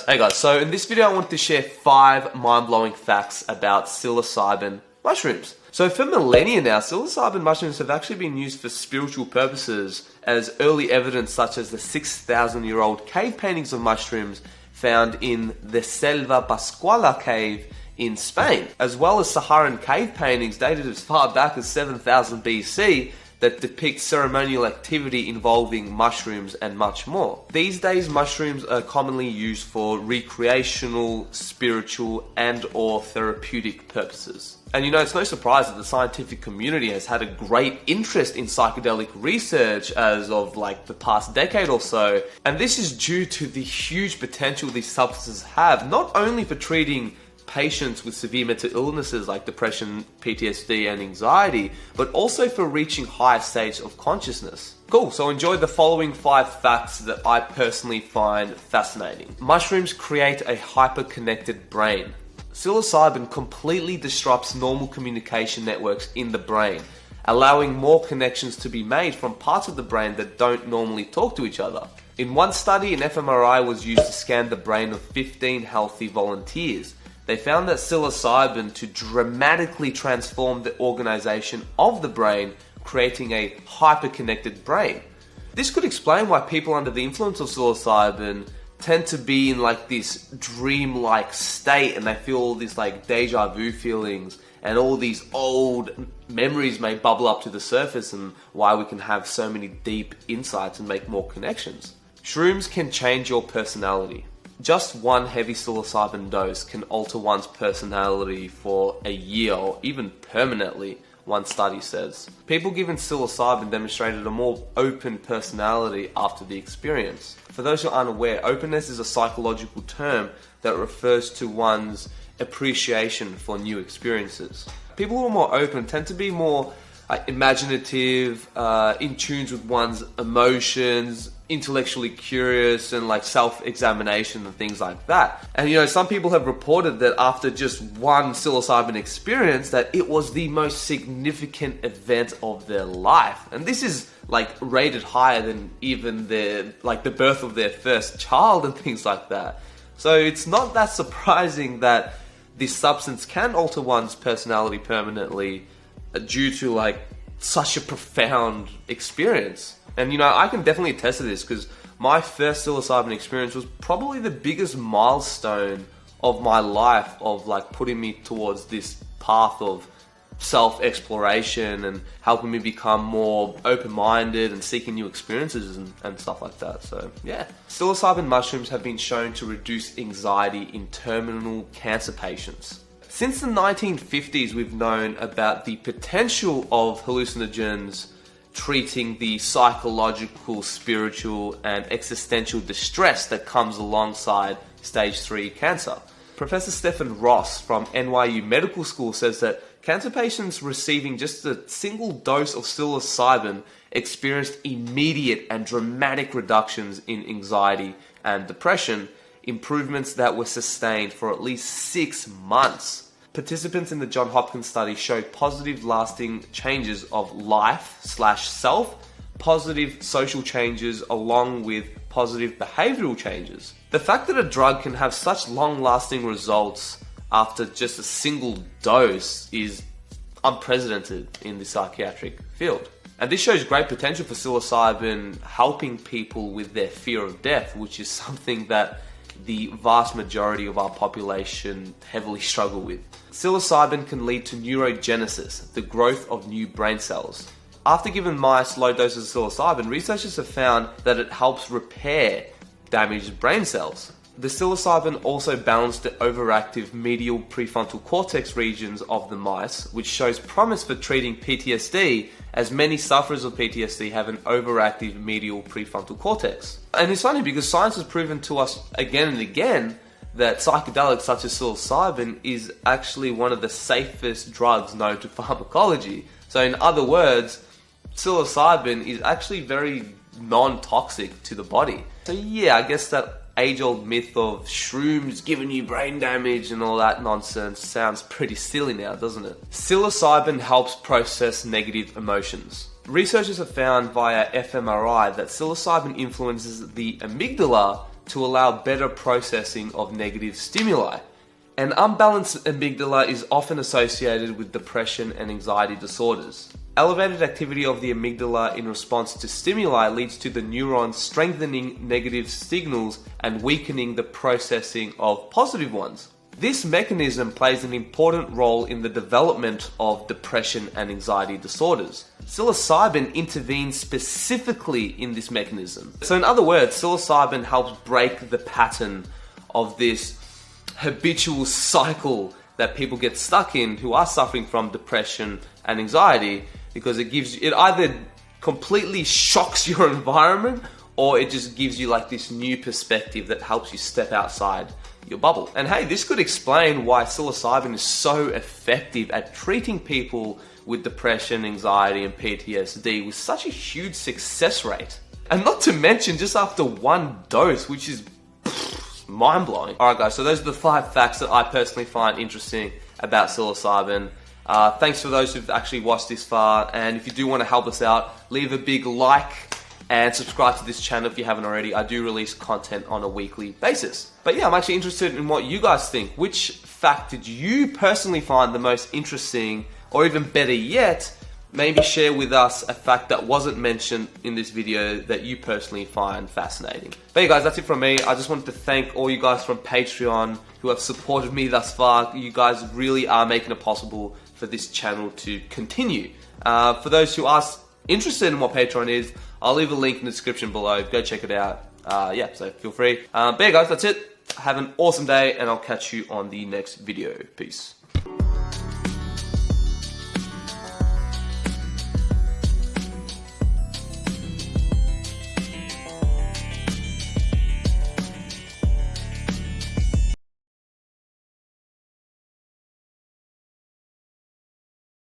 Hey guys, so in this video I want to share 5 mind-blowing facts about psilocybin mushrooms. So for millennia now, psilocybin mushrooms have actually been used for spiritual purposes, as early evidence such as the 6,000-year-old cave paintings of mushrooms found in the Selva Pascuala cave in Spain, as well as Saharan cave paintings dated as far back as 7,000 BC that depict ceremonial activity involving mushrooms and much more. These days, mushrooms are commonly used for recreational, spiritual, and/or therapeutic purposes. And you know, it's no surprise that the scientific community has had a great interest in psychedelic research as of like the past decade or so. And this is due to the huge potential these substances have, not only for treating patients with severe mental illnesses like depression, PTSD, and anxiety, but also for reaching higher states of consciousness. Cool, so enjoy the following 5 facts that I personally find fascinating. Mushrooms create a hyper-connected brain. Psilocybin completely disrupts normal communication networks in the brain, allowing more connections to be made from parts of the brain that don't normally talk to each other. In one study, an fMRI was used to scan the brain of 15 healthy volunteers. They found that psilocybin to dramatically transform the organization of the brain, creating a hyper-connected brain. This could explain why people under the influence of psilocybin tend to be in like this dream-like state, and they feel all these like deja vu feelings, and all these old memories may bubble up to the surface, and why we can have so many deep insights and make more connections. Shrooms can change your personality. Just one heavy psilocybin dose can alter one's personality for a year or even permanently, one study says. People given psilocybin demonstrated a more open personality after the experience. For those who are unaware, openness is a psychological term that refers to one's appreciation for new experiences. People who are more open tend to be more imaginative, in tune with one's emotions, intellectually curious, and like self-examination and things like that. And you know, some people have reported that after just one psilocybin experience, that it was the most significant event of their life. And this is like rated higher than even the birth of their first child and things like that. So it's not that surprising that this substance can alter one's personality permanently due to like such a profound experience. And you know, I can definitely attest to this because my first psilocybin experience was probably the biggest milestone of my life, of like putting me towards this path of self-exploration and helping me become more open-minded and seeking new experiences and stuff like that. So yeah, psilocybin mushrooms have been shown to reduce anxiety in terminal cancer patients. Since the 1950s, we've known about the potential of hallucinogens treating the psychological, spiritual, and existential distress that comes alongside stage 3 cancer. Professor Stephen Ross from NYU Medical School says that cancer patients receiving just a single dose of psilocybin experienced immediate and dramatic reductions in anxiety and depression, improvements that were sustained for at least 6 months. Participants in the Johns Hopkins study showed positive lasting changes of life/self, positive social changes, along with positive behavioral changes. The fact that a drug can have such long-lasting results after just a single dose is unprecedented in the psychiatric field. And this shows great potential for psilocybin helping people with their fear of death, which is something that the vast majority of our population heavily struggle with. Psilocybin can lead to neurogenesis, the growth of new brain cells. After giving mice low doses of psilocybin, researchers have found that it helps repair damaged brain cells. The psilocybin also balanced the overactive medial prefrontal cortex regions of the mice, which shows promise for treating PTSD, as many sufferers of PTSD have an overactive medial prefrontal cortex. And it's funny because science has proven to us again and again that psychedelics such as psilocybin is actually one of the safest drugs known to pharmacology. So in other words, psilocybin is actually very non-toxic to the body. So yeah, I guess that age-old myth of shrooms giving you brain damage and all that nonsense sounds pretty silly now, doesn't it? Psilocybin helps process negative emotions. Researchers have found via fMRI that psilocybin influences the amygdala to allow better processing of negative stimuli. An unbalanced amygdala is often associated with depression and anxiety disorders. Elevated activity of the amygdala in response to stimuli leads to the neurons strengthening negative signals and weakening the processing of positive ones. This mechanism plays an important role in the development of depression and anxiety disorders. Psilocybin intervenes specifically in this mechanism. So in other words, psilocybin helps break the pattern of this habitual cycle that people get stuck in who are suffering from depression and anxiety, because it either completely shocks your environment or it just gives you like this new perspective that helps you step outside your bubble. And hey, this could explain why psilocybin is so effective at treating people with depression, anxiety, and PTSD with such a huge success rate. And not to mention just after one dose, which is mind-blowing. Alright guys, so those are the 5 facts that I personally find interesting about psilocybin. Thanks for those who've actually watched this far, and if you do want to help us out, leave a big like and subscribe to this channel if you haven't already. I do release content on a weekly basis. But yeah, I'm actually interested in what you guys think. Which fact did you personally find the most interesting, or even better yet, maybe share with us a fact that wasn't mentioned in this video that you personally find fascinating. But yeah guys, that's it from me. I just wanted to thank all you guys from Patreon who have supported me thus far. You guys really are making it possible for this channel to continue. For those who are interested in what Patreon is, I'll leave a link in the description below. Go check it out. Yeah, so feel free. But yeah guys, that's it. Have an awesome day, and I'll catch you on the next video. Peace.